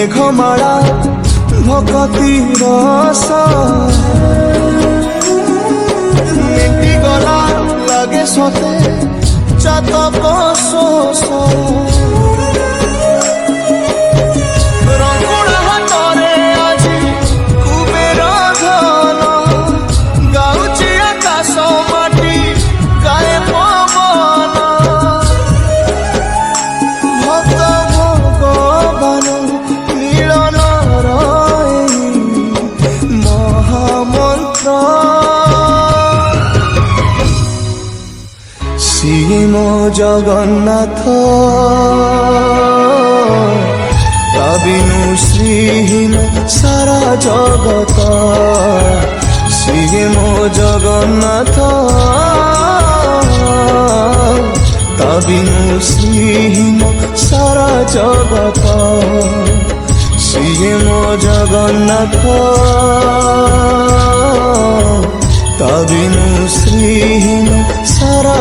মেঘমালা ভকতি রস মেটি গলা লাগে সতে চাতক শোষ রঙুড়া হাতরে আজি কুবের ধন গাউছি আকাশ মাটি গায়ে পবন ভক্ত ভগবান মিলন মহামন্ত্র শ্রীম জগন্নাথ বিনু শ্রীহীন সারা জগত শ্রীম জগন্নাথ বিনু শ্রীহীন সারা জগত শ্রীম জগন্নাথ বিনু শ্রীহীন সারা